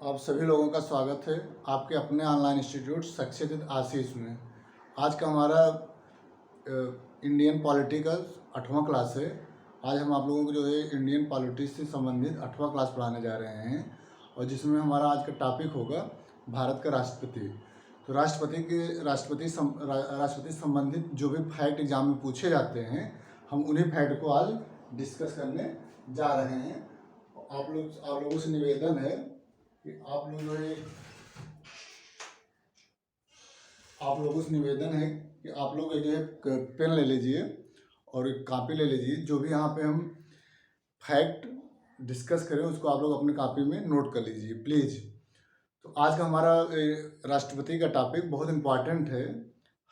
आप सभी लोगों का स्वागत है आपके अपने ऑनलाइन इंस्टीट्यूट सक्सेसित आशीष में। आज का हमारा इंडियन पॉलिटिकल 8वां क्लास है। आज हम आप लोगों को जो है इंडियन पॉलिटिक्स से संबंधित 8वां क्लास पढ़ाने जा रहे हैं और जिसमें हमारा आज का टॉपिक होगा भारत का राष्ट्रपति। तो राष्ट्रपति संबंधित जो भी फैक्ट एग्जाम में पूछे जाते हैं हम उन्हीं फैक्ट को आज डिस्कस करने जा रहे हैं। आप लोगों से निवेदन है कि आप लोग जो है पेन ले लीजिए और एक कॉपी ले लीजिए। जो भी यहाँ पे हम फैक्ट डिस्कस करें उसको आप लोग अपने कॉपी में नोट कर लीजिए प्लीज़। तो आज का हमारा राष्ट्रपति का टॉपिक बहुत इम्पॉर्टेंट है।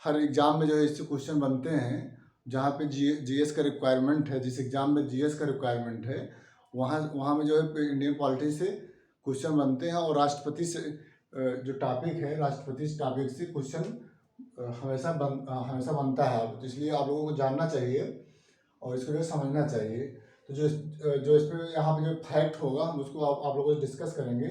हर एग्ज़ाम में जो है इससे क्वेश्चन बनते हैं। जहाँ पे जीएस का रिक्वायरमेंट है, जिस एग्ज़ाम में जीएस का रिक्वायरमेंट है वहाँ में जो है इंडियन पॉलिटी से क्वेश्चन बनते हैं और राष्ट्रपति से जो टॉपिक है राष्ट्रपति टॉपिक से क्वेश्चन हमेशा बनता है। तो इसलिए आप लोगों को जानना चाहिए और इसको जो समझना चाहिए। तो जो इस पर यहाँ पे जो फैक्ट होगा हम उसको आप लोगों से डिस्कस करेंगे।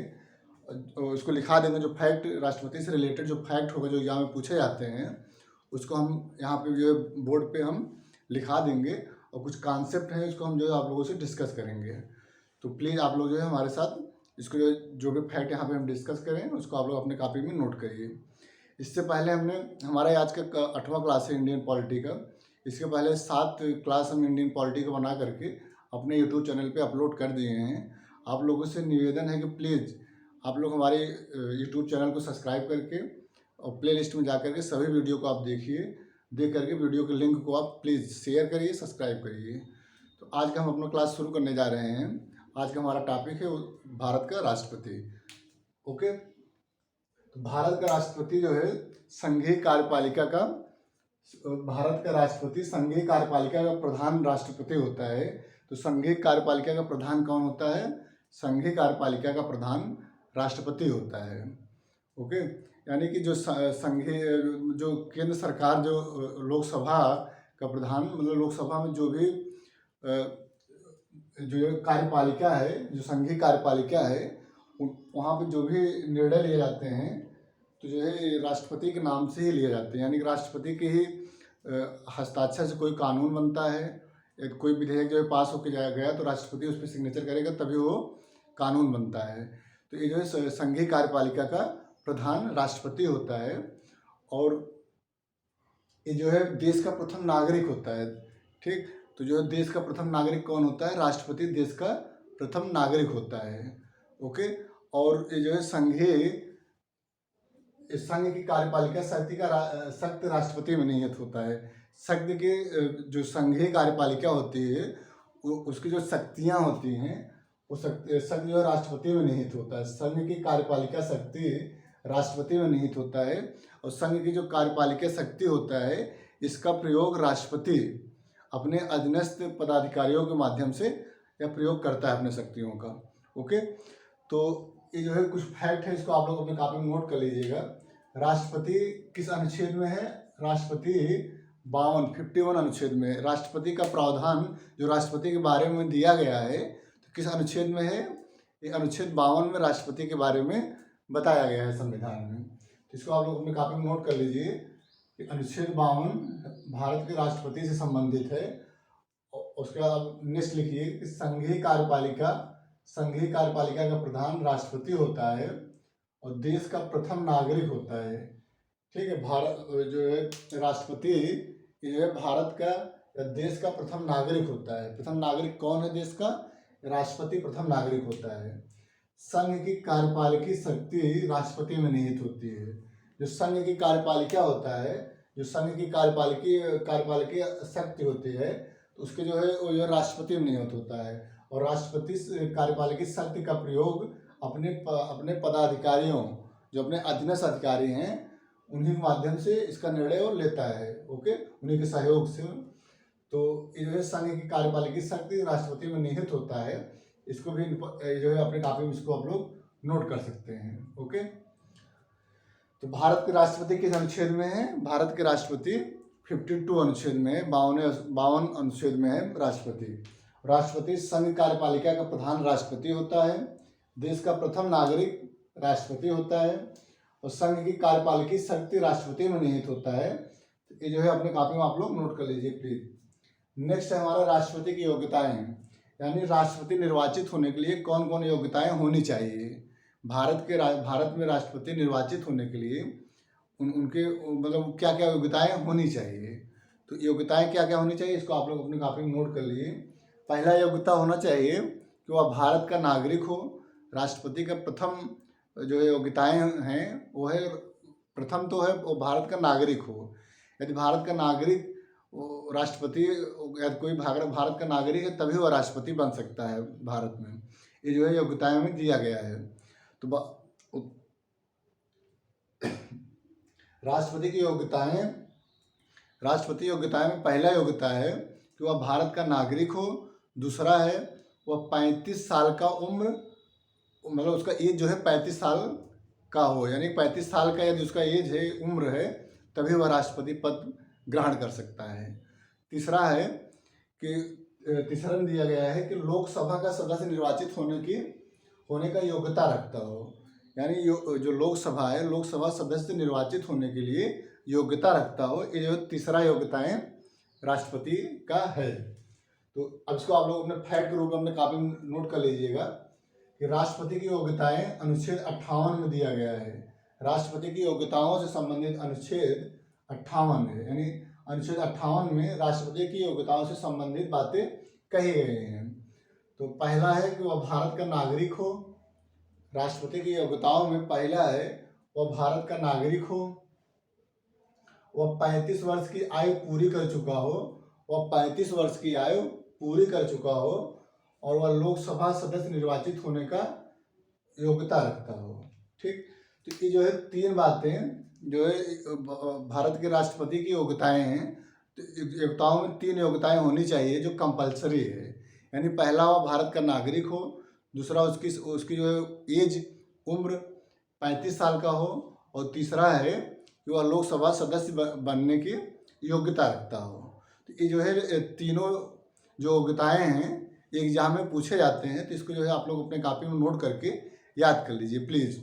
उसको लिखा देंगे। जो फैक्ट राष्ट्रपति से रिलेटेड जो फैक्ट होगा जो एग्जाम में पूछे जाते हैं उसको हम यहाँ पे जो है बोर्ड पे हम लिखा देंगे और कुछ कॉन्सेप्ट है उसको हम जो है आप लोगों से डिस्कस करेंगे। तो प्लीज़ आप लोग जो है हमारे साथ इसको जो भी फैक्ट यहाँ पे हम डिस्कस करें उसको आप लोग अपने कॉपी में नोट करिए। इससे पहले हमारा आज का 8वां क्लास है इंडियन पॉलिटी का। इसके पहले 7 क्लास हम इंडियन पॉलिटी का बना करके अपने यूट्यूब चैनल पे अपलोड कर दिए हैं। आप लोगों से निवेदन है कि प्लीज़ आप लोग हमारे यूट्यूब चैनल को सब्सक्राइब करके और प्ले लिस्ट में जा करके सभी वीडियो को आप देख करके वीडियो के लिंक को आप प्लीज़ शेयर करिए, सब्सक्राइब करिए। तो आज का हम अपना क्लास शुरू करने जा रहे हैं। आज का हमारा टॉपिक है भारत का राष्ट्रपति। ओके, तो भारत का राष्ट्रपति जो है संघीय कार्यपालिका का प्रधान राष्ट्रपति होता है। तो संघीय कार्यपालिका का प्रधान कौन होता है? संघीय कार्यपालिका का प्रधान राष्ट्रपति होता है। ओके, यानी कि जो केंद्र सरकार जो लोकसभा का प्रधान मतलब लोकसभा में जो भी जो कार्यपालिका है, जो संघीय कार्यपालिका है वहाँ पे जो भी निर्णय लिए जाते हैं तो जो है राष्ट्रपति के नाम से ही लिए जाते हैं। यानी कि राष्ट्रपति के ही हस्ताक्षर से कोई कानून बनता है। कोई विधेयक जो है पास होकर गया तो राष्ट्रपति उस पर सिग्नेचर करेगा तभी वो कानून बनता है। तो ये जो है संघीय कार्यपालिका का प्रधान राष्ट्रपति होता है और ये जो है देश का प्रथम नागरिक होता है। ठीक, तो जो है देश का प्रथम नागरिक कौन होता है? राष्ट्रपति देश का प्रथम नागरिक होता है। ओके, और ये जो है संघ की कार्यपालिका शक्ति राष्ट्रपति में निहित होता है। शक्ति के जो संघीय कार्यपालिका होती है उसकी जो शक्तियाँ होती हैं वो शक्ति जो है राष्ट्रपति में निहित होता है। संघ की कार्यपालिका शक्ति राष्ट्रपति में निहित होता है और संघ की जो कार्यपालिका शक्ति होता है इसका प्रयोग राष्ट्रपति अपने अधीनस्थ पदाधिकारियों के माध्यम से यह प्रयोग करता है अपने शक्तियों का। ओके, तो ये जो है कुछ फैक्ट है, इसको आप लोग अपने कॉपी में नोट कर लीजिएगा। राष्ट्रपति किस अनुच्छेद में है? राष्ट्रपति 51 अनुच्छेद में। राष्ट्रपति का प्रावधान जो राष्ट्रपति के बारे में दिया गया है तो किस अनुच्छेद में है? ये अनुच्छेद 52 में राष्ट्रपति के बारे में बताया गया है संविधान में। तो इसको आप लोग अपने कॉपी में नोट कर लीजिए कि अनुच्छेद 52 भारत के राष्ट्रपति से संबंधित है। उसके बाद नेक्स्ट लिखिए कि संघीय कार्यपालिका का प्रधान राष्ट्रपति होता है और देश का प्रथम नागरिक होता है। ठीक है, भारत जो है राष्ट्रपति जो है भारत का या देश का प्रथम नागरिक होता है। प्रथम नागरिक कौन है देश का? राष्ट्रपति प्रथम नागरिक होता है। संघ की कार्यपालिकी शक्ति राष्ट्रपति में निहित होती है। जो संघ की कार्यपालिका होता है, जो संघ की कार्यपालिकी शक्ति होती है तो उसके जो है वो राष्ट्रपति में निहित होता है और राष्ट्रपति कार्यपालिकी शक्ति का प्रयोग अपने पदाधिकारियों जो अपने अधीनस्थ अधिकारी हैं उन्हीं के माध्यम से इसका निर्णय वो लेता है। ओके, उन्हीं के सहयोग से। तो ये जो है संघ की कार्यपालिकी शक्ति राष्ट्रपति में निहित होता है। इसको भी जो है अपने कॉपी में इसको आप लोग नोट कर सकते हैं। ओके, तो भारत के राष्ट्रपति किस अनुच्छेद में है? भारत के राष्ट्रपति 52 अनुच्छेद में है, 52 अनुच्छेद में है राष्ट्रपति संघ कार्यपालिका का प्रधान राष्ट्रपति होता है। देश का प्रथम नागरिक राष्ट्रपति होता है और संघ की कार्यपालिकी शक्ति राष्ट्रपति में निहित होता है। तो ये जो है अपने कॉपी में आप लोग नोट कर लीजिए प्लीज। नेक्स्ट है हमारा राष्ट्रपति की योग्यताएं, यानी राष्ट्रपति निर्वाचित होने के लिए कौन कौन योग्यताएं होनी चाहिए। भारत में राष्ट्रपति निर्वाचित होने के लिए उनके मतलब क्या क्या योग्यताएं होनी चाहिए। तो योग्यताएं क्या क्या होनी चाहिए इसको आप लोग अपनी कॉपी में नोट कर लिए। पहला योग्यता होना चाहिए कि वह भारत का नागरिक हो। राष्ट्रपति का प्रथम जो योग्यताएं हैं वो है, प्रथम तो है वो भारत का नागरिक हो। यदि भारत का नागरिक राष्ट्रपति, यदि कोई भारत का नागरिक है तभी वह राष्ट्रपति बन सकता है भारत में। ये जो है योग्यताएं में दिया गया है। तो राष्ट्रपति की योग्यताएं, राष्ट्रपति योग्यताएं में पहला योग्यता है कि वह भारत का नागरिक हो। दूसरा है वह 35 साल का उम्र, मतलब उसका एज जो है 35 साल का हो, यानी 35 साल का यदि उसका एज है, उम्र है, तभी वह राष्ट्रपति पद ग्रहण कर सकता है। तीसरा है कि तीसरा में दिया गया है कि लोकसभा का सदस्य निर्वाचित होने का योग्यता रखता हो, यानी जो लोकसभा है, लोकसभा सदस्य निर्वाचित होने के लिए योग्यता रखता हो। ये जो तीसरा योग्यताएं राष्ट्रपति का है। तो अब इसको आप लोग अपने फैक्ट के रूप में अपने कॉपी में नोट कर लीजिएगा कि राष्ट्रपति की योग्यताएं अनुच्छेद 58 में दिया गया है। राष्ट्रपति की योग्यताओं से संबंधित अनुच्छेद 58 है, यानी अनुच्छेद 58 में राष्ट्रपति की योग्यताओं से संबंधित बातें कही गई हैं। तो पहला है कि वह भारत का नागरिक हो। राष्ट्रपति की योग्यताओं में पहला है वह भारत का नागरिक हो, वह 35 वर्ष की आयु पूरी कर चुका हो, वह 35 वर्ष की आयु पूरी कर चुका हो और वह लोकसभा सदस्य निर्वाचित होने का योग्यता रखता हो। ठीक, तो ये जो है तीन बातें जो है भारत के राष्ट्रपति की योग्यताएं हैं। तो योग्यताओं में तीन योग्यताएं होनी चाहिए जो कंपलसरी है, यानी पहला वह भारत का नागरिक हो, दूसरा उसकी जो है एज, उम्र 35 साल का हो, और तीसरा है कि वह लोकसभा सदस्य बनने की योग्यता रखता हो। तो ये जो है तीनों जो योग्यताएं हैं एग्जाम में पूछे जाते हैं, तो इसको जो है आप लोग अपने कॉपी में नोट करके याद कर लीजिए प्लीज़।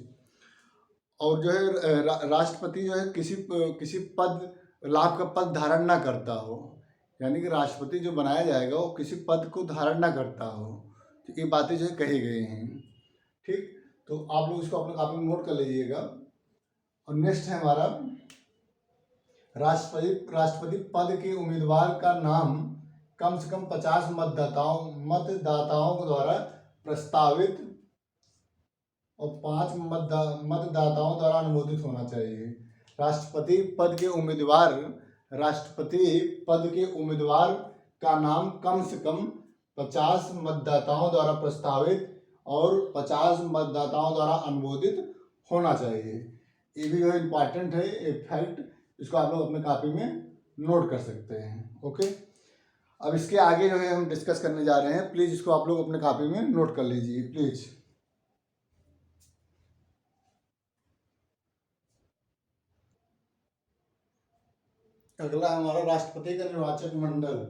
और जो है राष्ट्रपति जो है किसी पद लाभ का पद धारण ना करता हो, यानी कि राष्ट्रपति जो बनाया जाएगा वो किसी पद को धारण ना करता हो। तो ये बातें जो है कही गई हैं। ठीक, तो आप लोग इसको अपने कॉपी में नोट कर लीजिएगा। और नेक्स्ट है हमारा राष्ट्रपति पद के उम्मीदवार का नाम कम से कम 50 मतदाताओं द्वारा प्रस्तावित और 5 मतदाताओं द्वारा अनुमोदित होना चाहिए। राष्ट्रपति पद के उम्मीदवार का नाम कम से कम 50 मतदाताओं द्वारा प्रस्तावित और 50 मतदाताओं द्वारा अनुमोदित होना चाहिए। ये भी जो है इम्पॉर्टेंट है, एक फैक्ट, इसको आप लोग अपने कॉपी में नोट कर सकते हैं। ओके, अब इसके आगे जो है हम डिस्कस करने जा रहे हैं, प्लीज़ इसको आप लोग अपने कॉपी में नोट कर लीजिए प्लीज़। अगला हमारा राष्ट्रपति का निर्वाचक मंडल,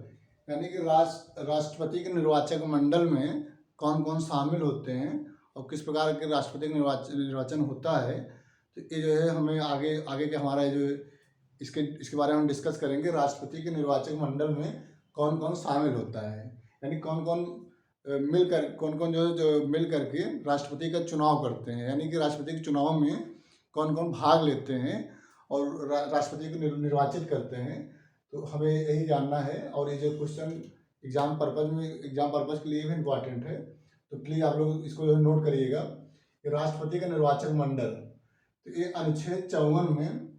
यानी कि राष्ट्रपति के निर्वाचक मंडल में कौन कौन शामिल होते हैं और किस प्रकार के राष्ट्रपति का निर्वाचन होता है। तो ये जो है हमें आगे के हमारा जो इसके बारे में हम डिस्कस करेंगे। राष्ट्रपति के निर्वाचक मंडल में कौन कौन शामिल होता है, यानी कौन कौन जो मिल करके राष्ट्रपति का चुनाव करते हैं, यानी कि राष्ट्रपति के चुनाव में कौन कौन भाग लेते हैं और राष्ट्रपति को निर्वाचित करते हैं। तो हमें यही जानना है, और ये जो क्वेश्चन एग्जाम पर्पज़ के लिए भी इम्पॉर्टेंट है। तो प्लीज़ आप लोग इसको नोट करिएगा कि राष्ट्रपति का निर्वाचक मंडल, तो ये अनुच्छेद 54 में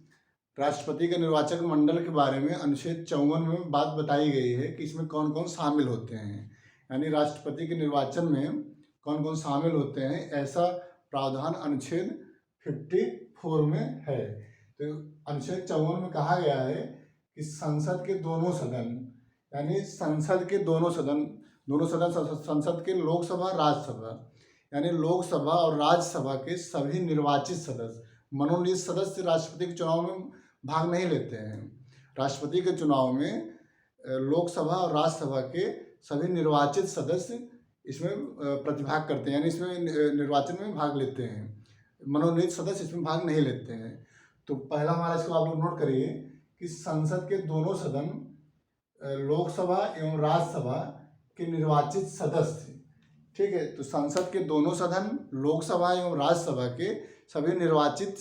राष्ट्रपति के निर्वाचक मंडल के बारे में अनुच्छेद 54 में बात बताई गई है कि इसमें कौन कौन शामिल होते हैं, यानी राष्ट्रपति के निर्वाचन में कौन कौन शामिल होते हैं, ऐसा प्रावधान अनुच्छेद 54 में है। तो अनुच्छेद 54 में कहा गया है कि संसद के दोनों सदन, यानी संसद के दोनों सदन संसद के लोकसभा राज्यसभा, यानी लोकसभा और राज्यसभा के सभी निर्वाचित सदस्य, मनोनीत सदस्य राष्ट्रपति के चुनाव में भाग नहीं लेते हैं। राष्ट्रपति के चुनाव में लोकसभा और राज्यसभा के सभी निर्वाचित सदस्य इसमें प्रतिभाग करते हैं, यानी इसमें निर्वाचन में भाग लेते हैं। मनोनीत सदस्य इसमें भाग नहीं लेते हैं। तो पहला हमारा, इसको आप लोग नोट करिए कि संसद के दोनों सदन, लोकसभा एवं राज्यसभा के निर्वाचित सदस्य, ठीक है। तो संसद के दोनों सदन, लोकसभा एवं राज्यसभा के सभी निर्वाचित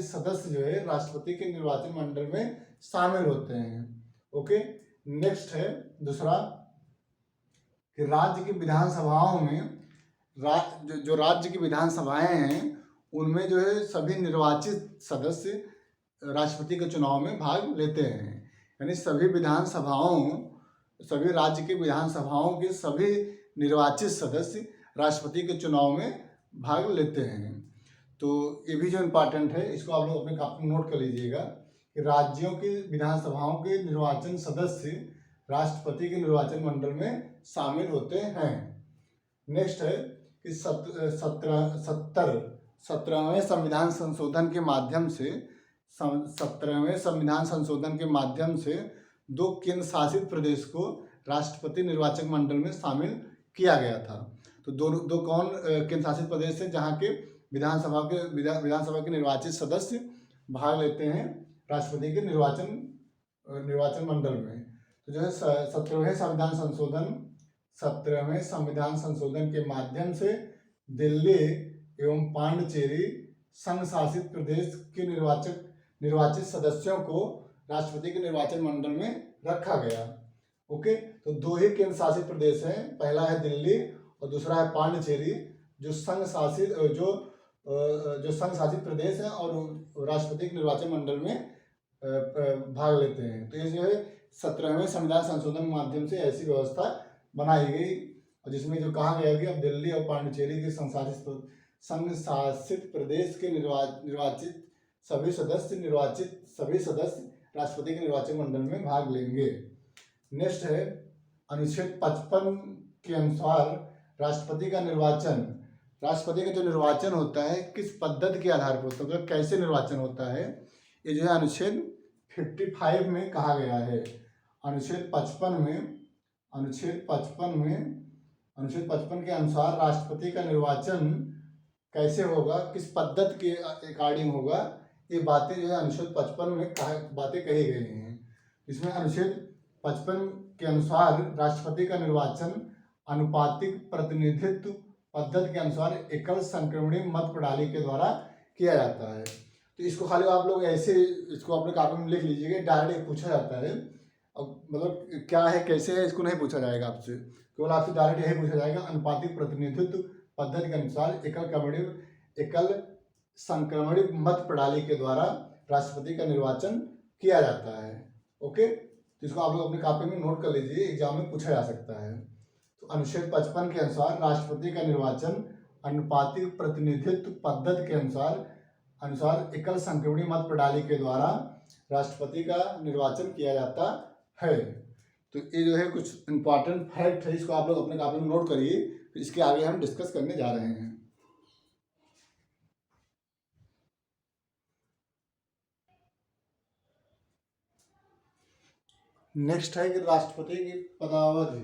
सदस्य जो है राष्ट्रपति के निर्वाचन मंडल में शामिल होते हैं। ओके, नेक्स्ट है दूसरा कि राज्य की विधानसभाओं में जो राज्य की विधानसभाएं हैं उनमें जो है सभी निर्वाचित सदस्य राष्ट्रपति के चुनाव में भाग लेते हैं। यानी सभी राज्य के विधानसभाओं के सभी निर्वाचित सदस्य राष्ट्रपति के चुनाव में भाग लेते हैं। तो ये भी जो इम्पोर्टेंट है, इसको आप लोग अपने कापी में नोट कर लीजिएगा कि राज्यों की विधानसभाओं के निर्वाचन सदस्य राष्ट्रपति के निर्वाचन मंडल में शामिल होते हैं। नेक्स्ट है कि 17वें संविधान संशोधन के माध्यम से 2 केंद्र शासित प्रदेश को राष्ट्रपति निर्वाचन मंडल में शामिल किया गया था। तो दो कौन केंद्र शासित प्रदेश है जहाँ के विधानसभा के निर्वाचित सदस्य भाग लेते हैं राष्ट्रपति के निर्वाचन मंडल में। तो जो है 17वें संविधान संशोधन के माध्यम से दिल्ली एवं पांडिचेरी संघ शासित प्रदेश के निर्वाचित सदस्यों को राष्ट्रपति के निर्वाचन मंडल में रखा गया। ओके, तो 2 ही केंद्र शासित प्रदेश हैं, पहला है दिल्ली और दूसरा है पांडिचेरी, जो संघ शासित प्रदेश है और राष्ट्रपति के निर्वाचन मंडल में भाग लेते हैं। तो ये जो है 17वें संविधान संशोधन के माध्यम से ऐसी व्यवस्था बनाई गई और जिसमें जो कहा गया कि अब दिल्ली और पांडिचेरी के संघ शासित प्रदेश के निर्वाचित सभी सदस्य राष्ट्रपति के निर्वाचन मंडल में भाग लेंगे। नेक्स्ट है अनुच्छेद 55 के अनुसार राष्ट्रपति का जो निर्वाचन होता है किस पद्धति के आधार पर होता है, मतलब कैसे निर्वाचन होता है, ये जो है अनुच्छेद 55 में कहा गया है। अनुच्छेद 55 के अनुसार राष्ट्रपति का निर्वाचन कैसे होगा, किस पद्धति के अकॉर्डिंग होगा, ये बातें जो है अनुच्छेद 55 में बातें कही गई हैं। इसमें अनुच्छेद 55 के अनुसार राष्ट्रपति का निर्वाचन अनुपातिक प्रतिनिधित्व पद्धति के अनुसार एकल संक्रमणीय मत प्रणाली के द्वारा किया जाता है। तो इसको खाली आप लोग ऐसे इसको अपने कापी में लिख लीजिएगा, डायरेक्ट पूछा जाता है। अब मतलब क्या है कैसे है इसको नहीं पूछा जाएगा आपसे, केवल आपसे डायरेक्ट यही पूछा जाएगा अनुपातिक प्रतिनिधित्व पद्धति के अनुसार एकल संक्रमणीय मत प्रणाली के द्वारा राष्ट्रपति का निर्वाचन किया जाता है। ओके, तो इसको आप लोग अपने कापी में नोट कर लीजिए, एग्जाम में पूछा जा सकता है। तो अनुच्छेद 55 के अनुसार राष्ट्रपति का निर्वाचन अनुपातिक प्रतिनिधित्व पद्धति के अनुसार एकल संक्रमणीय मत प्रणाली के द्वारा राष्ट्रपति का निर्वाचन किया जाता है। तो ये जो है कुछ इम्पॉर्टेंट फैक्ट है, इसको आप लोग अपने कापी में नोट करिए, फिर इसके आगे हम डिस्कस करने जा रहे हैं। नेक्स्ट है कि राष्ट्रपति की पदावधि,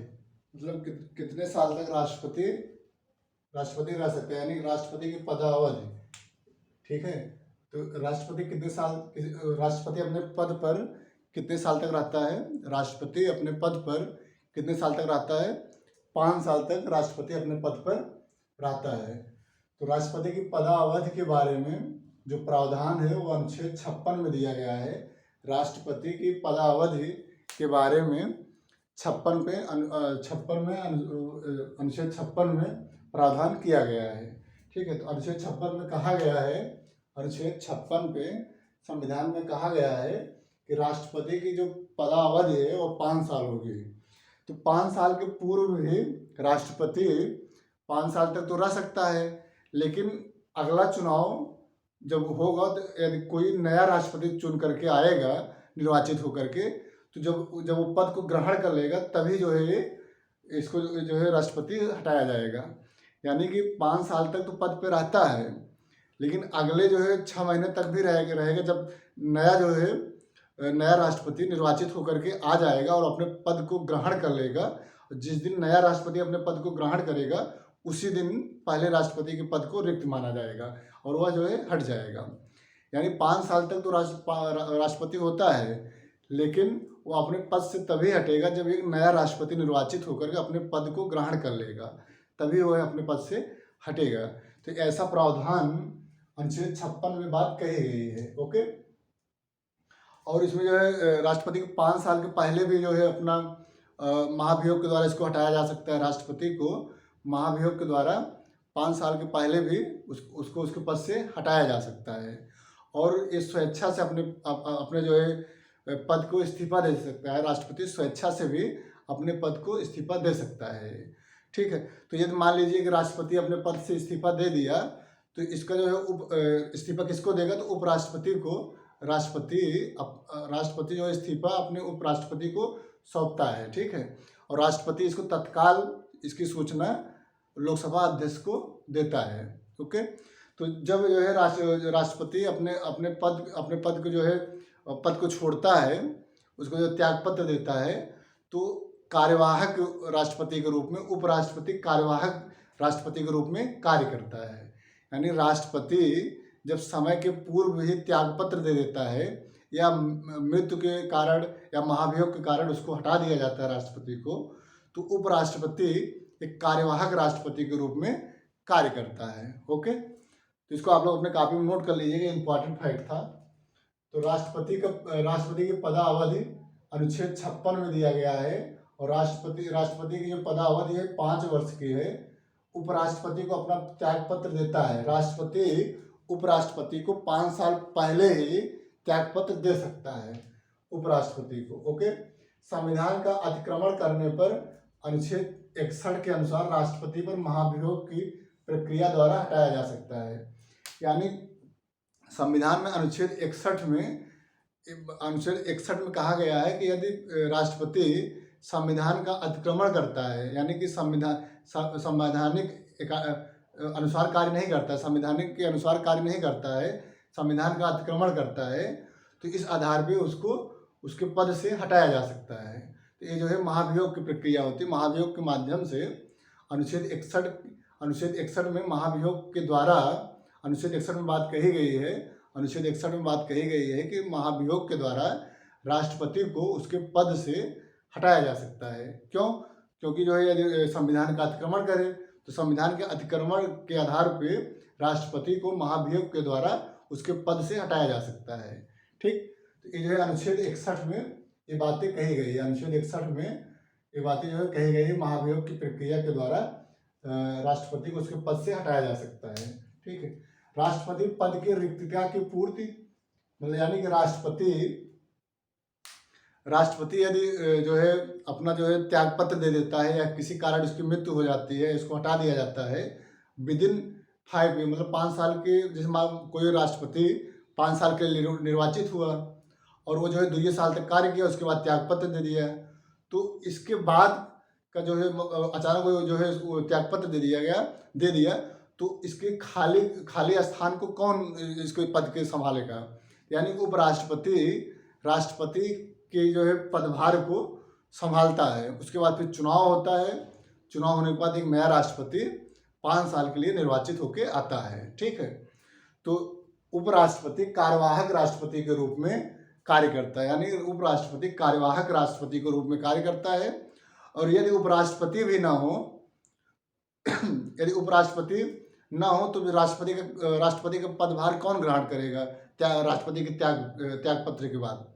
मतलब कितने साल तक राष्ट्रपति रह सकते हैं, यानी राष्ट्रपति की पदावधि। ठीक है, तो राष्ट्रपति अपने पद पर कितने साल तक रहता है? राष्ट्रपति अपने पद पर कितने साल तक रहता है? 5 साल तक राष्ट्रपति अपने पद पर रहता है। तो राष्ट्रपति की पदावधि के बारे में जो प्रावधान है वो अनुच्छेद 56 में दिया गया है। राष्ट्रपति की पदावधि के बारे में अनुच्छेद 56 में प्रावधान किया गया है। ठीक है, तो अनुच्छेद 56 में कहा गया है, अनुच्छेद 56 पे संविधान में कहा गया है कि राष्ट्रपति की जो पदावधि है वो 5 साल होगी। तो 5 साल के पूर्व भी राष्ट्रपति 5 साल तक तो रह सकता है, लेकिन अगला चुनाव जब होगा तो यदि कोई नया राष्ट्रपति चुन करके आएगा निर्वाचित होकर के, तो जब वो पद को ग्रहण कर लेगा तभी जो है इसको जो है राष्ट्रपति हटाया जाएगा। यानी कि 5 साल तक तो पद पे रहता है, लेकिन अगले जो है 6 महीने तक भी रहेगा जब नया राष्ट्रपति निर्वाचित होकर के आ जाएगा और अपने पद को ग्रहण कर लेगा। जिस दिन नया राष्ट्रपति अपने पद को ग्रहण करेगा उसी दिन पहले राष्ट्रपति के पद को रिक्त माना जाएगा और वह जो है हट जाएगा। यानी 5 साल तक तो राष्ट्रपति होता है, लेकिन वो अपने पद से तभी हटेगा जब एक नया राष्ट्रपति निर्वाचित होकर के अपने पद को ग्रहण कर लेगा, तभी वह अपने पद से हटेगा। तो ऐसा प्रावधान अनुच्छेद 56 में बात कही गई है। ओके। और इसमें जो है राष्ट्रपति को 5 साल के पहले भी जो है अपना महाभियोग के द्वारा इसको हटाया जा सकता है। राष्ट्रपति को महाभियोग के द्वारा 5 साल के पहले भी उसको उसके पद से हटाया जा सकता है और इस स्वेच्छा से अपने जो है पद को इस्तीफा दे सकता है। राष्ट्रपति स्वेच्छा से भी अपने पद को इस्तीफा दे सकता है। ठीक है। तो यदि मान लीजिए कि राष्ट्रपति अपने पद से इस्तीफा दे दिया तो इसका जो है इस्तीफा किसको देगा, तो उपराष्ट्रपति को। राष्ट्रपति जो इस्तीफा अपने उपराष्ट्रपति को सौंपता है। ठीक है। और राष्ट्रपति इसको तत्काल इसकी सूचना लोकसभा अध्यक्ष को देता है। ओके। तो जब जो है राष्ट्रपति अपने पद को जो है पद को छोड़ता है, उसको जो त्याग पत्र देता है, तो कार्यवाहक राष्ट्रपति के रूप में उपराष्ट्रपति कार्यवाहक राष्ट्रपति के रूप में कार्य करता है। यानी राष्ट्रपति जब समय के पूर्व ही त्यागपत्र दे देता है या मृत्यु के कारण या महाभियोग के कारण उसको हटा दिया जाता है राष्ट्रपति को, तो उपराष्ट्रपति एक कार्यवाहक राष्ट्रपति के रूप में कार्य करता है। ओके। तो इसको आप लोग अपने कॉपी में नोट कर लीजिएगा, इंपॉर्टेंट फैक्ट था। तो राष्ट्रपति की पदावधि अनुच्छेद 56 में दिया गया है और राष्ट्रपति की जो पदावधि है 5 वर्ष की है। उपराष्ट्रपति को अपना त्यागपत्र देता है। राष्ट्रपति उपराष्ट्रपति को 5 साल पहले ही त्यागपत्र दे सकता है उपराष्ट्रपति को। ओके। संविधान का अतिक्रमण करने पर अनुच्छेद 61 के अनुसार राष्ट्रपति पर महाभियोग की प्रक्रिया द्वारा हटाया जा सकता है। यानी संविधान में अनुच्छेद 61 में कहा गया है कि यदि राष्ट्रपति संविधान का अतिक्रमण करता है, यानी कि संवैधानिक अनुसार कार्य नहीं करता है, संविधानिक के अनुसार कार्य नहीं करता है, संविधान का अतिक्रमण करता है, तो इस आधार पे उसको उसके पद से हटाया जा सकता है। तो ये जो है महाभियोग की प्रक्रिया होती है। महाभियोग के माध्यम से अनुच्छेद 61 में महाभियोग के द्वारा अनुच्छेद 61 में बात कही गई है। अनुच्छेद 61 में बात कही गई है कि महाभियोग के द्वारा राष्ट्रपति को उसके पद से हटाया जा सकता है। क्यों? क्योंकि जो है यदि संविधान का अतिक्रमण करे तो संविधान के अतिक्रमण के आधार पे राष्ट्रपति को महाभियोग के द्वारा उसके पद से हटाया जा सकता है। ठीक। तो ये जो है अनुच्छेद 61 में ये बातें कही गई है। अनुच्छेद 61 में ये बातें जो है कही गई है, महाभियोग की प्रक्रिया के द्वारा राष्ट्रपति को उसके पद से हटाया जा सकता है। ठीक है। राष्ट्रपति पद की रिक्तता की पूर्ति, मतलब यानी कि राष्ट्रपति यदि जो है अपना जो है त्यागपत्र दे देता है या किसी कारण उसकी मृत्यु हो जाती है, इसको हटा दिया जाता है विदिन 5 ईयर, मतलब 5 साल के, जैसे कोई राष्ट्रपति 5 साल के लिए निर्वाचित हुआ और वो जो है 2 साल तक कार्य किया, उसके बाद त्यागपत्र दे दिया, तो इसके बाद का जो है अचानक वो जो है त्यागपत्र दे दिया तो इसके खाली स्थान को कौन इसको पद के संभालेगा? यानी उपराष्ट्रपति राष्ट्रपति के जो है पदभार को संभालता है। उसके बाद फिर चुनाव होता है। चुनाव होने के बाद एक नया राष्ट्रपति 5 साल के लिए निर्वाचित होकर आता है। ठीक है। तो उपराष्ट्रपति कार्यवाहक राष्ट्रपति के रूप में कार्य करता है, यानी उपराष्ट्रपति कार्यवाहक राष्ट्रपति के रूप में कार्य करता है। और यदि उपराष्ट्रपति भी ना हो तो राष्ट्रपति का पदभार कौन ग्रहण करेगा राष्ट्रपति के त्यागपत्र के बाद?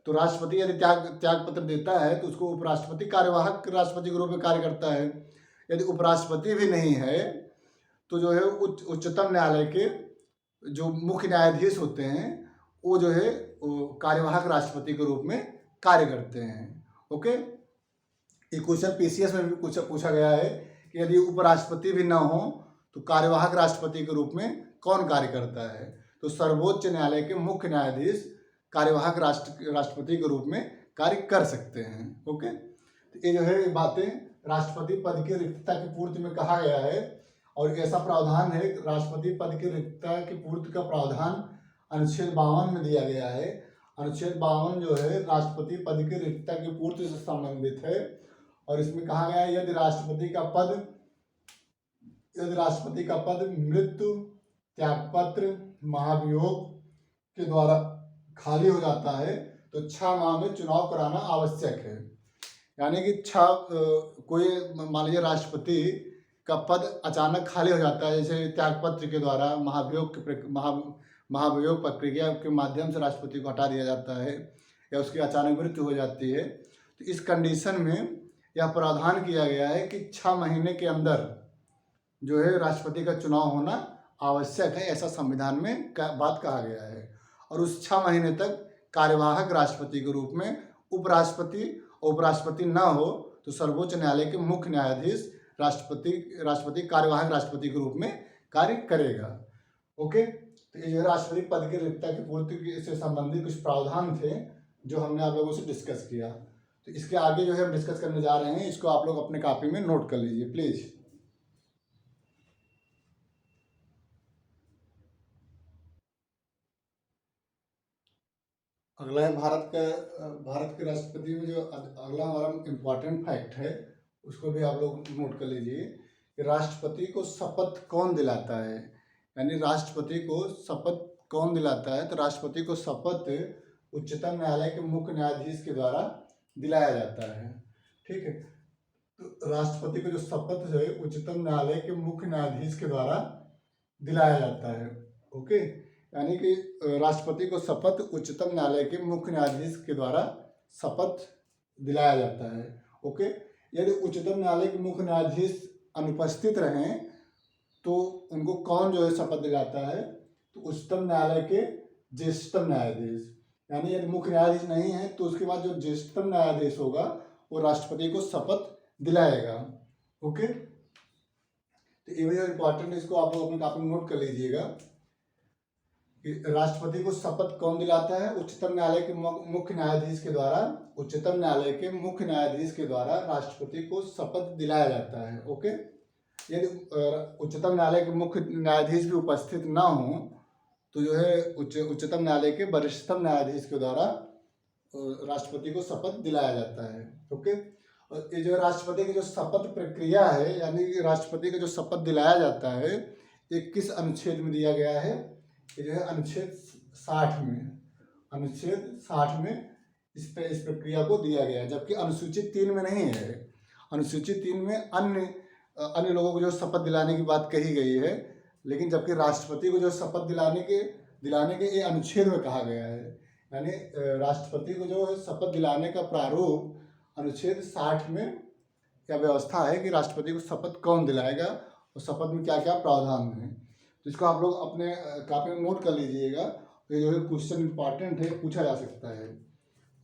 तो राष्ट्रपति यदि त्यागपत्र देता है तो उसको उपराष्ट्रपति कार्यवाहक राष्ट्रपति के रूप में कार्य करता है। यदि उपराष्ट्रपति भी नहीं है तो जो है उच्चतम न्यायालय के जो मुख्य न्यायाधीश होते हैं वो जो है कार्यवाहक राष्ट्रपति के रूप में कार्य करते हैं। ओके। ये क्वेश्चन पीसीएस में भी पूछा गया है कि यदि उपराष्ट्रपति भी ना हो तो कार्यवाहक राष्ट्रपति के रूप में कौन कार्य करता है? तो सर्वोच्च न्यायालय के मुख्य न्यायाधीश कार्यवाहक राष्ट्रपति के रूप में कार्य कर सकते हैं। ओके। तो ये जो है बातें राष्ट्रपति पद की रिक्तता की पूर्ति में कहा गया है और ऐसा प्रावधान है, राष्ट्रपति पद की रिक्तता की पूर्ति का प्रावधान अनुच्छेद 52 में दिया गया है। अनुच्छेद 52 जो है राष्ट्रपति पद की रिक्तता की पूर्ति से संबंधित है और इसमें कहा गया है यदि राष्ट्रपति का पद यदि राष्ट्रपति का पद मृत्यु, त्यागपत्र, महाभियोग के द्वारा खाली हो जाता है तो 6 माह में चुनाव कराना आवश्यक है। यानी कि कोई मान लीजिए राष्ट्रपति का पद अचानक खाली हो जाता है, जैसे त्यागपत्र के द्वारा, महाभियोग प्रक्रिया के माध्यम से राष्ट्रपति को हटा दिया जाता है या उसकी अचानक मृत्यु हो जाती है, तो इस कंडीशन में यह प्रावधान किया गया है कि 6 महीने के अंदर जो है राष्ट्रपति का चुनाव होना आवश्यक है, ऐसा संविधान में बात कहा गया है। और उस 6 महीने तक कार्यवाहक राष्ट्रपति के रूप में उपराष्ट्रपति न हो तो सर्वोच्च न्यायालय के मुख्य न्यायाधीश राष्ट्रपति कार्यवाहक राष्ट्रपति के रूप में कार्य करेगा। ओके, तो ये राष्ट्रपति पद की रिक्तता की पूर्ति से संबंधित कुछ प्रावधान थे जो हमने आप लोगों से डिस्कस किया। तो इसके आगे जो है हम डिस्कस करने जा रहे हैं, इसको आप लोग अपने कॉपी में नोट कर लीजिए प्लीज। अगला है भारत के राष्ट्रपति में जो अगला हमारा इम्पोर्टेंट फैक्ट है उसको भी आप लोग नोट कर लीजिए कि राष्ट्रपति को शपथ कौन दिलाता है। यानी राष्ट्रपति को शपथ कौन दिलाता है, तो राष्ट्रपति को शपथ उच्चतम न्यायालय के मुख्य न्यायाधीश के द्वारा दिलाया जाता है। ठीक है, तो राष्ट्रपति को जो शपथ है उच्चतम न्यायालय के मुख्य न्यायाधीश के द्वारा दिलाया जाता है। ओके, यानी कि राष्ट्रपति को शपथ उच्चतम न्यायालय के मुख्य न्यायाधीश के द्वारा शपथ दिलाया जाता है। ओके, यदि उच्चतम न्यायालय के मुख्य न्यायाधीश अनुपस्थित रहें तो उनको कौन जो है शपथ दिलाता है, तो उच्चतम न्यायालय के ज्येष्ठतम न्यायाधीश। यानी यदि मुख्य न्यायाधीश नहीं है तो उसके बाद जो ज्येष्ठतम न्यायाधीश होगा वो राष्ट्रपति को शपथ दिलाएगा। ओके, तो ये जो इम्पोर्टेंट है इसको आप लोग अपने कॉपी में नोट कर लीजिएगा कि राष्ट्रपति को शपथ कौन दिलाता है, उच्चतम न्यायालय के मुख्य न्यायाधीश के द्वारा। उच्चतम न्यायालय के मुख्य न्यायाधीश के द्वारा राष्ट्रपति को शपथ दिलाया जाता है। ओके, यदि उच्चतम न्यायालय के मुख्य न्यायाधीश भी उपस्थित ना हो तो जो है उच्चतम न्यायालय के वरिष्ठतम न्यायाधीश के द्वारा राष्ट्रपति को शपथ दिलाया जाता है। ओके, और ये जो राष्ट्रपति की जो शपथ प्रक्रिया है, यानी कि राष्ट्रपति को जो शपथ दिलाया जाता है, ये किस अनुच्छेद में दिया गया है, ये जो है अनुच्छेद 60 में इस प्रक्रिया को दिया गया है, जबकि अनुसूचित 3 में नहीं है। अनुसूचित 3 में अन्य लोगों को जो शपथ दिलाने की बात कही गई है, लेकिन जबकि राष्ट्रपति को जो शपथ दिलाने के ये अनुच्छेद में कहा गया है। यानी राष्ट्रपति को जो शपथ दिलाने का प्रारूप अनुच्छेद 60 में क्या व्यवस्था है कि राष्ट्रपति को शपथ कौन दिलाएगा और शपथ में क्या क्या प्रावधान है। तो इसको आप लोग अपने कॉपी में नोट कर लीजिएगा, तो जो है क्वेश्चन इंपॉर्टेंट है, पूछा जा सकता है।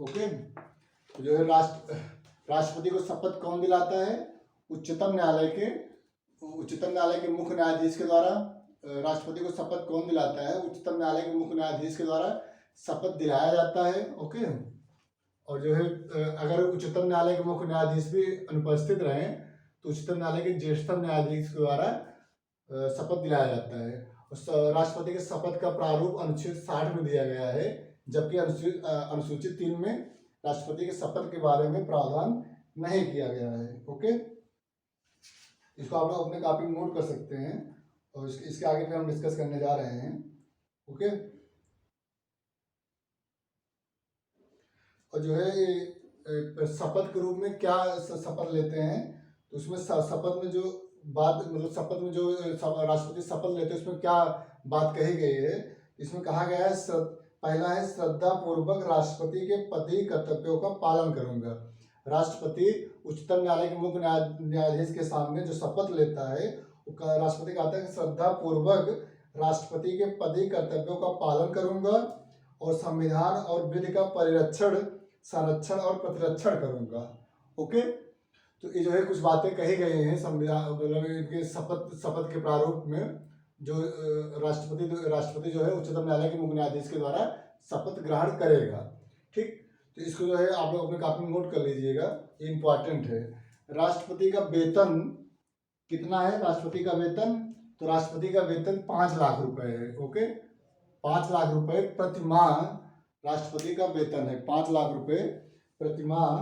ओके, तो जो है राष्ट्रपति को शपथ कौन दिलाता है, उच्चतम न्यायालय के मुख्य न्यायाधीश के द्वारा। राष्ट्रपति को शपथ कौन दिलाता है, उच्चतम न्यायालय के मुख्य न्यायाधीश के द्वारा शपथ दिलाया जाता है। ओके, और जो है अगर उच्चतम न्यायालय के मुख्य न्यायाधीश भी अनुपस्थित रहें तो उच्चतम न्यायालय के ज्येष्ठतम न्यायाधीश के द्वारा शपथ दिलाया जाता है। और राष्ट्रपति के शपथ का प्रारूप अनुच्छेद 60 में दिया गया है, जबकि अनुसूचित 3 में राष्ट्रपति के शपथ के बारे में प्रावधान नहीं किया गया है। ओके, इसको आप लोग अपने कॉपी में नोट कर सकते हैं और इसके आगे पे हम डिस्कस करने जा रहे हैं। ओके, और जो है शपथ के रूप में क्या शपथ लेते हैं, तो उसमें शपथ में जो बात, मतलब शपथ में जो राष्ट्रपति शपथ लेते हैं उसमें क्या बात कही गई है। इसमें कहा गया है, पहला है श्रद्धा पूर्वक राष्ट्रपति के पदीय कर्तव्यों का पालन करूंगा। राष्ट्रपति उच्चतम न्यायालय के मुख्य न्यायाधीश के सामने जो शपथ लेता है, राष्ट्रपति कहता है कि श्रद्धा पूर्वक राष्ट्रपति के पदीय कर्तव्यों का पालन करूंगा और संविधान और विधि का परिरक्षण, संरक्षण और प्रतिरक्षण करूंगा। ओके, तो ये जो है कुछ बातें कही गई हैं संविधान, मतलब इनके शपथ के प्रारूप में, जो राष्ट्रपति जो है उच्चतम न्यायालय के मुख्य न्यायाधीश के द्वारा शपथ ग्रहण करेगा। ठीक, तो इसको जो है आप लोग अपने कॉपी में नोट कर लीजिएगा, ये इंपॉर्टेंट है। राष्ट्रपति का वेतन कितना है, राष्ट्रपति का वेतन, तो राष्ट्रपति का वेतन 5 लाख रुपए है। ओके, 5 लाख रुपए प्रति माह राष्ट्रपति का वेतन है, 5 लाख रुपए प्रति माह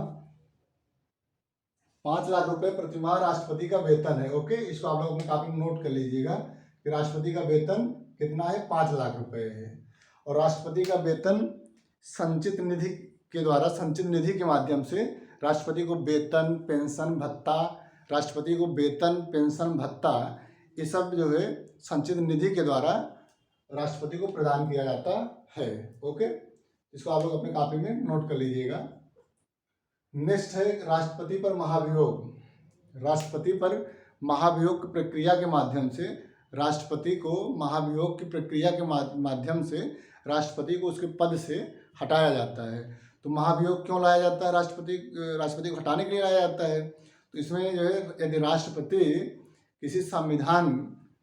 5 लाख रुपए प्रतिमाह राष्ट्रपति का वेतन है। ओके, इसको आप लोग अपनी कॉपी में नोट कर लीजिएगा कि राष्ट्रपति का वेतन कितना है, 5 लाख रुपए है। और राष्ट्रपति का वेतन संचित निधि के द्वारा, संचित निधि के माध्यम से राष्ट्रपति को वेतन, पेंशन, भत्ता, राष्ट्रपति को वेतन, पेंशन, भत्ता, ये सब जो है संचित निधि के द्वारा राष्ट्रपति को प्रदान किया जाता है। ओके, इसको आप लोग अपनी कॉपी में नोट कर लीजिएगा। नेक्स्ट है राष्ट्रपति पर महाभियोग। राष्ट्रपति पर महाभियोग की प्रक्रिया के माध्यम से राष्ट्रपति को, महाभियोग की प्रक्रिया के माध्यम से राष्ट्रपति को उसके पद से हटाया जाता है। तो महाभियोग क्यों लाया जाता है, राष्ट्रपति को हटाने के लिए लाया जाता है। तो इसमें जो है यदि राष्ट्रपति किसी संविधान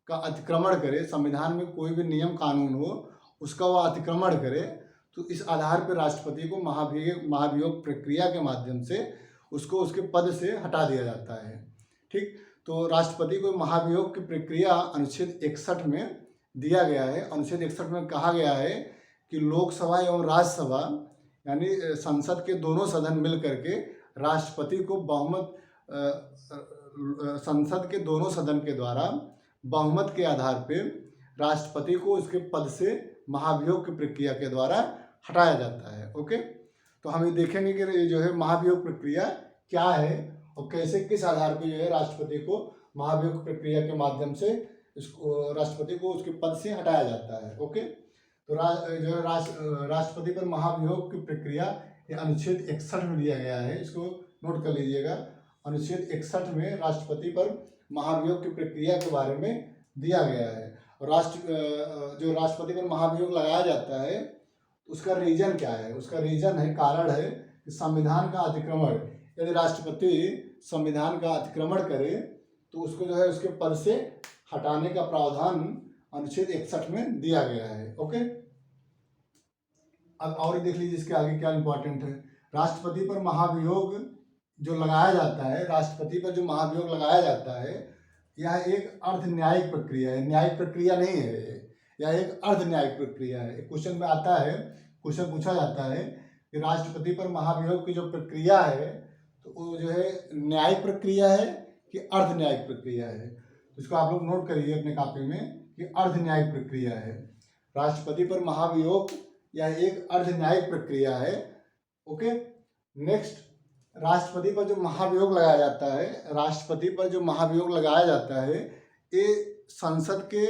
का अतिक्रमण करे, संविधान में कोई भी नियम कानून हो उसका वह अतिक्रमण करे, तो इस आधार पर राष्ट्रपति को महाभियोग प्रक्रिया के माध्यम से उसको उसके पद से हटा दिया जाता है। ठीक, तो राष्ट्रपति को महाभियोग की प्रक्रिया अनुच्छेद 61 में दिया गया है। अनुच्छेद 61 में कहा गया है कि लोकसभा एवं राज्यसभा यानी संसद के दोनों सदन मिल करके राष्ट्रपति को बहुमत, संसद के दोनों सदन के द्वारा बहुमत के आधार पर राष्ट्रपति को उसके पद से महाभियोग की प्रक्रिया के द्वारा हटाया जाता है। ओके, तो हम ये देखेंगे कि जो है महाभियोग प्रक्रिया क्या है और कैसे, किस आधार पर जो है राष्ट्रपति को महाभियोग प्रक्रिया के माध्यम से इसको राष्ट्रपति को उसके पद से हटाया जाता है। ओके, तो जो राष्ट्रपति पर महाभियोग की प्रक्रिया ये अनुच्छेद 61 में दिया गया है, इसको नोट कर लीजिएगा। अनुच्छेद 61 में राष्ट्रपति पर महाभियोग की प्रक्रिया के बारे में दिया गया है। और जो राष्ट्रपति पर महाभियोग लगाया जाता है उसका रीजन क्या है, उसका रीजन है, कारण है कि संविधान का अतिक्रमण। यदि राष्ट्रपति संविधान का अतिक्रमण करे तो उसको जो है उसके पद से हटाने का प्रावधान अनुच्छेद 61 में दिया गया है। ओके, अब और देख लीजिए इसके आगे क्या इंपॉर्टेंट है। राष्ट्रपति पर महाभियोग जो लगाया जाता है, राष्ट्रपति पर जो महाभियोग लगाया जाता है, यह एक अर्ध न्यायिक प्रक्रिया है, न्यायिक प्रक्रिया नहीं है, यह एक अर्ध न्यायिक प्रक्रिया है। क्वेश्चन में आता है, क्वेश्चन पूछा जाता है कि राष्ट्रपति पर महाभियोग की जो प्रक्रिया है तो वो जो है न्यायिक प्रक्रिया है कि अर्ध न्यायिक प्रक्रिया है। तो इसको आप लोग नोट करिए अपने कॉपी में कि अर्ध न्यायिक प्रक्रिया है। राष्ट्रपति पर महाभियोग यह एक अर्ध न्यायिक प्रक्रिया है। ओके, नेक्स्ट, राष्ट्रपति पर जो महाभियोग लगाया जाता है, राष्ट्रपति पर जो महाभियोग लगाया जाता है ये संसद के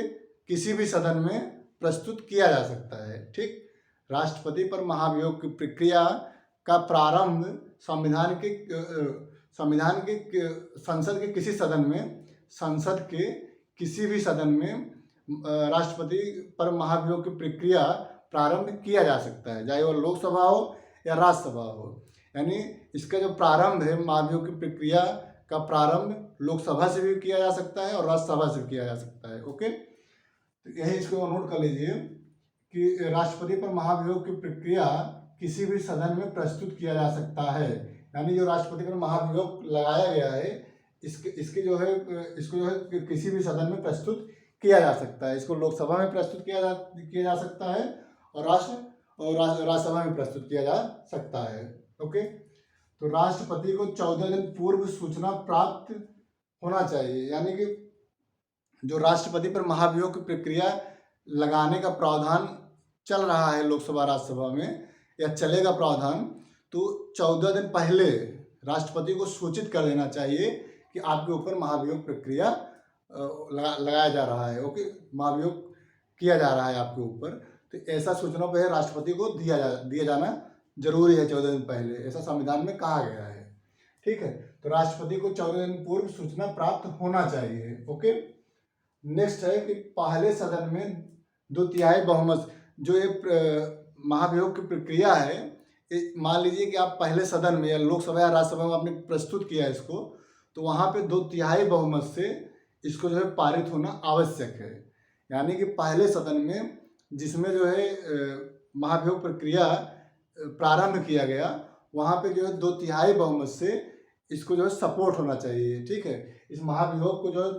किसी भी सदन में प्रस्तुत किया जा सकता है। ठीक, राष्ट्रपति पर महाभियोग की प्रक्रिया का प्रारंभ संसद के किसी सदन में, संसद के किसी भी सदन में राष्ट्रपति पर महाभियोग की प्रक्रिया प्रारंभ किया जा सकता है, चाहे वो लोकसभा हो या राज्यसभा हो। यानी इसका जो प्रारंभ है, महाभियोग की प्रक्रिया का प्रारंभ लोकसभा से भी किया जा सकता है और राज्यसभा से भी किया जा सकता है। ओके, तो यही इसको नोट कर लीजिए कि राष्ट्रपति पर महाभियोग की प्रक्रिया किसी भी सदन में प्रस्तुत किया जा सकता है। यानी जो राष्ट्रपति पर महाभियोग लगाया गया है इसको जो है किसी भी सदन में प्रस्तुत किया जा सकता है। इसको लोकसभा में प्रस्तुत किया जा सकता है और राज्यसभा में प्रस्तुत किया जा सकता है। ओके, तो राष्ट्रपति को 14 दिन पूर्व सूचना प्राप्त होना चाहिए। यानी कि जो राष्ट्रपति पर महाभियोग की प्रक्रिया लगाने का प्रावधान चल रहा है लोकसभा राज्यसभा में या चलेगा प्रावधान, तो 14 दिन पहले राष्ट्रपति को सूचित कर देना चाहिए कि आपके ऊपर महाभियोग प्रक्रिया लगाया जा रहा है। ओके, महाभियोग किया जा रहा है आपके ऊपर, तो ऐसा सूचना पर राष्ट्रपति को दिया जाना जरूरी है 14 दिन पहले, ऐसा संविधान में कहा गया है। ठीक है, तो राष्ट्रपति को 14 दिन पूर्व सूचना प्राप्त होना चाहिए। ओके, नेक्स्ट है कि पहले सदन में 2/3 बहुमत, जो ये महाभियोग की प्रक्रिया है, मान लीजिए कि आप पहले सदन में या लोकसभा या राज्यसभा में आपने प्रस्तुत किया इसको, तो वहाँ पे 2/3 बहुमत से इसको जो है पारित होना आवश्यक है। यानी कि पहले सदन में जिसमें जो है महाभियोग प्रक्रिया प्रारंभ किया गया, वहाँ पे जो है 2/3 बहुमत से इसको जो है सपोर्ट होना चाहिए। ठीक है, इस महाभियोग को जो है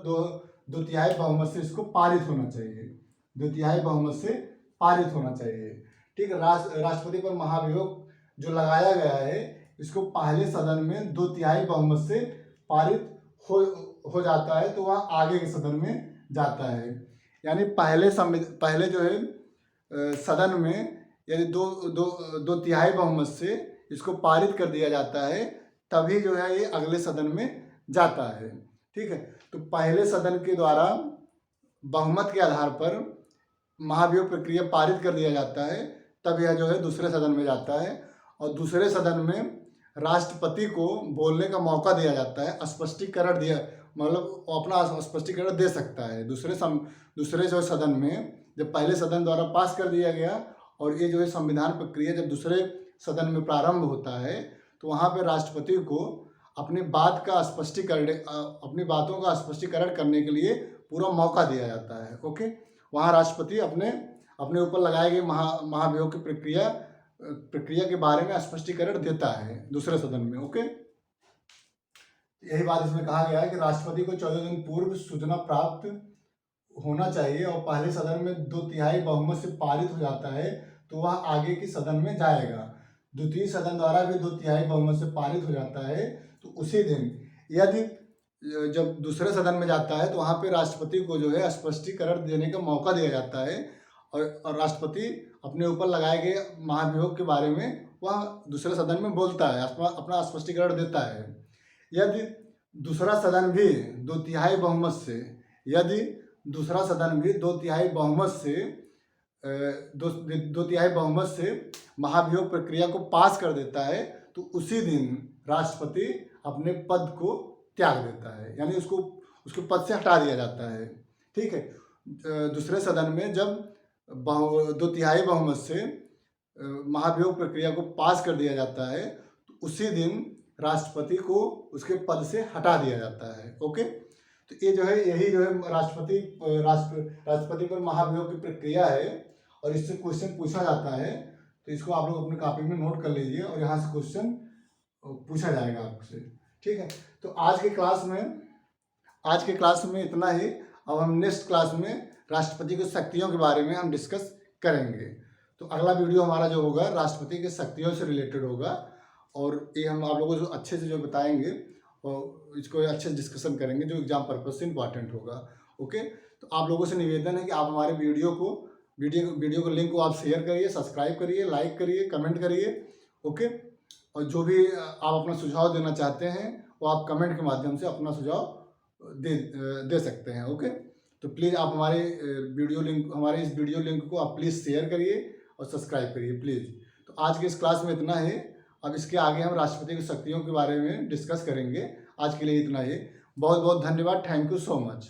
2/3 बहुमत से इसको पारित होना चाहिए, 2/3 बहुमत से पारित होना चाहिए। ठीक है, राष्ट्रपति पर महाभियोग जो लगाया गया है इसको पहले सदन में 2/3 बहुमत से पारित हो जाता है तो वह आगे के सदन में जाता है। यानी पहले जो है सदन में यदि दो तिहाई बहुमत से इसको पारित कर दिया जाता है तभी जो है ये अगले सदन में जाता है। ठीक है, तो पहले सदन के द्वारा बहुमत के आधार पर महाभियोग प्रक्रिया पारित कर दिया जाता है तब यह जो है दूसरे सदन में जाता है और दूसरे सदन में राष्ट्रपति को बोलने का मौका दिया जाता है, स्पष्टीकरण दिया, मतलब अपना स्पष्टीकरण दे सकता है दूसरे जो सदन में। जब पहले सदन द्वारा पास कर दिया गया और ये जो है संविधान प्रक्रिया जब दूसरे सदन में प्रारंभ होता है तो वहाँ पे राष्ट्रपति को अपनी बातों का स्पष्टीकरण करने के लिए पूरा मौका दिया जाता है। ओके, वहाँ राष्ट्रपति अपने ऊपर लगाए गए महाभियोग की प्रक्रिया के बारे में स्पष्टीकरण देता है दूसरे सदन में। ओके, यही बात इसमें कहा गया है कि राष्ट्रपति को 14 दिन पूर्व सूचना प्राप्त होना चाहिए और पहले सदन में 2/3 बहुमत से पारित हो जाता है तो वह आगे की सदन में जाएगा। द्वितीय सदन द्वारा भी 2/3 बहुमत से पारित हो जाता है तो उसी दिन यदि जब दूसरे सदन में जाता है तो वहाँ पे राष्ट्रपति को जो है स्पष्टीकरण देने का मौका दिया जाता है और राष्ट्रपति अपने ऊपर लगाए गए महाभियोग के बारे में वह दूसरे सदन में बोलता है, अपना स्पष्टीकरण देता है। यदि दूसरा सदन भी 2/3 बहुमत से महाभियोग प्रक्रिया को पास कर देता है तो उसी दिन राष्ट्रपति अपने पद को त्याग देता है, यानी उसके पद से हटा दिया जाता है। ठीक है, दूसरे सदन में जब 2/3 बहुमत से महाभियोग प्रक्रिया को पास कर दिया जाता है तो उसी दिन राष्ट्रपति को उसके पद से हटा दिया जाता है। ओके, तो ये जो है यही जो है राष्ट्रपति पर महाभियोग की प्रक्रिया है और इससे क्वेश्चन पूछा जाता है तो इसको आप लोग अपनी कॉपी में नोट कर लीजिए और यहाँ से क्वेश्चन पूछा जाएगा आपसे। ठीक है, तो आज के क्लास में इतना ही। अब हम नेक्स्ट क्लास में राष्ट्रपति की शक्तियों के बारे में हम डिस्कस करेंगे। तो अगला वीडियो हमारा जो होगा राष्ट्रपति की शक्तियों से रिलेटेड होगा और ये हम आप लोगों को अच्छे से जो बताएंगे और इसको अच्छे से डिस्कशन करेंगे जो एग्जाम पर्पज से इम्पॉर्टेंट होगा। ओके, तो आप लोगों से निवेदन है कि आप हमारे वीडियो को लिंक को आप शेयर करिए, सब्सक्राइब करिए, लाइक करिए, कमेंट करिए। ओके, और जो भी आप अपना सुझाव देना चाहते हैं वो आप कमेंट के माध्यम से अपना सुझाव दे सकते हैं। ओके, तो प्लीज़ आप हमारे इस वीडियो लिंक को आप प्लीज़ शेयर करिए और सब्सक्राइब करिए प्लीज़। तो आज के इस क्लास में इतना है। अब इसके आगे हम राष्ट्रपति की शक्तियों के बारे में डिस्कस करेंगे। आज के लिए इतना ही। बहुत बहुत धन्यवाद। Thank you so much.